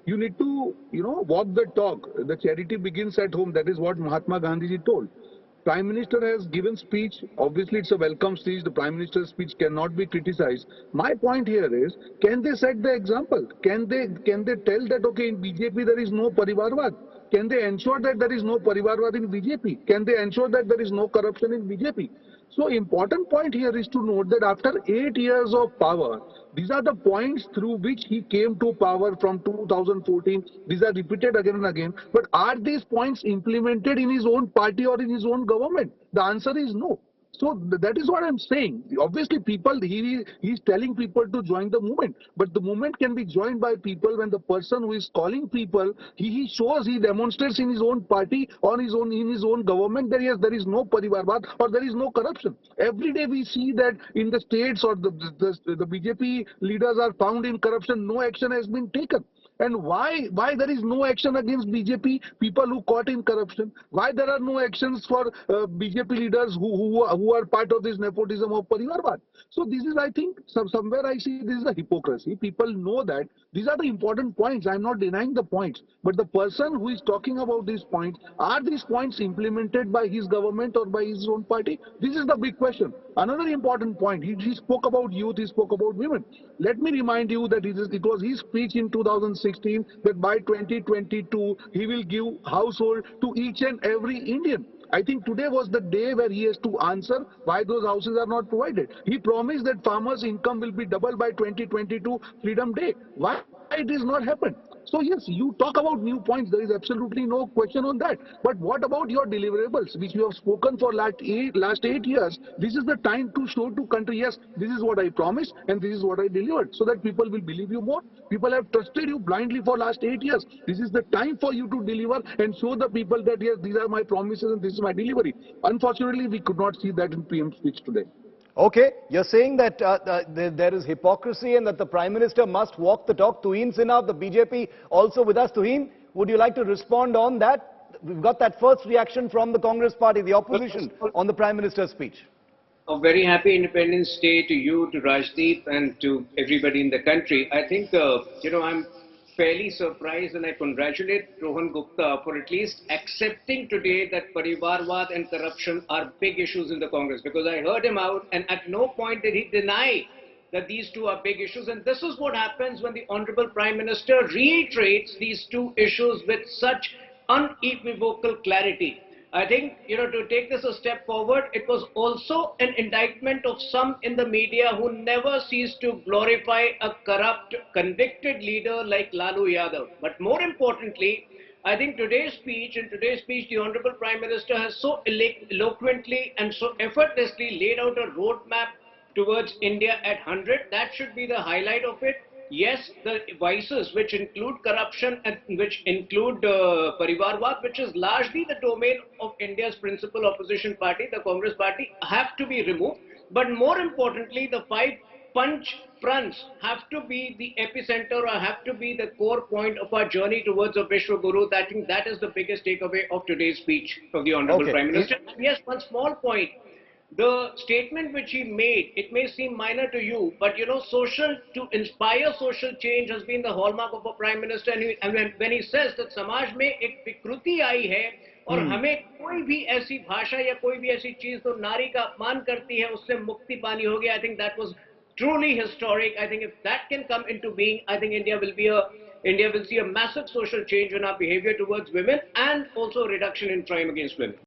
You need to, walk the talk. The charity begins at home. That is what Mahatma Gandhi ji told. Prime Minister has given speech. Obviously, it's a welcome speech. The Prime Minister's speech cannot be criticized. My point here is, can they set the example? Can they tell that, okay, in BJP there is no Parivarvaad? Can they ensure that there is no Parivarvaad in BJP? Can they ensure that there is no corruption in BJP? So important point here is to note that after 8 years of power, these are the points through which he came to power from 2014. These are repeated again and again. But are these points implemented in his own party or in his own government? The answer is no. So that is what I'm saying. Obviously, people, he's telling people to join the movement, but the movement can be joined by people when the person who is calling people, he shows, he demonstrates in his own party or in his own government that yes, there is no Parivarvaad or there is no corruption. Every day we see that in the states or the BJP leaders are found in corruption, no action has been taken. And why there is no action against BJP people who caught in corruption? Why there are no actions for BJP leaders who are part of this nepotism of Parivarvaad? So this is, I think, somewhere I see this is a hypocrisy. People know that these are the important points. I'm not denying the points, but the person who is talking about these points, are these points implemented by his government or by his own party? This is the big question. Another important point, he spoke about youth, he spoke about women. Let me remind you that it was his speech in 2016 that by 2022 he will give household to each and every Indian. I think today was the day where he has to answer why those houses are not provided. He promised that farmers' income will be doubled by 2022 Freedom Day. Why it is not happened? So yes, you talk about new points. There is absolutely no question on that. But what about your deliverables, which you have spoken for last 8 years? This is the time to show to country, yes, this is what I promised and this is what I delivered, so that people will believe you more. People have trusted you blindly for last 8 years. This is the time for you to deliver and show the people that yes, these are my promises and this is my delivery. Unfortunately, we could not see that in PM speech today. Okay, you're saying that there is hypocrisy and that the Prime Minister must walk the talk. Tuhin Sinha of the BJP also with us. Tuhin, would you like to respond on that? We've got that first reaction from the Congress party, the opposition, on the Prime Minister's speech. A very happy Independence Day to you, to Rajdeep, and to everybody in the country. I think, I'm fairly surprised, and I congratulate Rohan Gupta for at least accepting today that Parivarvaad and corruption are big issues in the Congress, because I heard him out and at no point did he deny that these two are big issues. And this is what happens when the Honorable Prime Minister reiterates these two issues with such unequivocal clarity. I think, to take this a step forward, it was also an indictment of some in the media who never cease to glorify a corrupt, convicted leader like Lalu Yadav. But more importantly, I think today's speech, the Honorable Prime Minister has so eloquently and so effortlessly laid out a roadmap towards India at 100. That should be the highlight of it. Yes, the vices which include corruption and which include Parivarvaad, which is largely the domain of India's principal opposition party, the Congress party, have to be removed. But more importantly, the 5 punch fronts have to be the epicenter or have to be the core point of our journey towards a Vishwa Guru. I think that is the biggest takeaway of today's speech of the Honorable Prime Minister. And yes, one small point. The statement which he made, it may seem minor to you, but to inspire social change has been the hallmark of a Prime Minister. And when he says that समाज में एक विकृति आई है और हमें कोई भी ऐसी भाषा या कोई भी ऐसी चीज तो नारी का अपमान करती है उससे मुक्ति पानी होगी, I think that was truly historic. I think if that can come into being, I think India will see a massive social change in our behavior towards women and also a reduction in crime against women.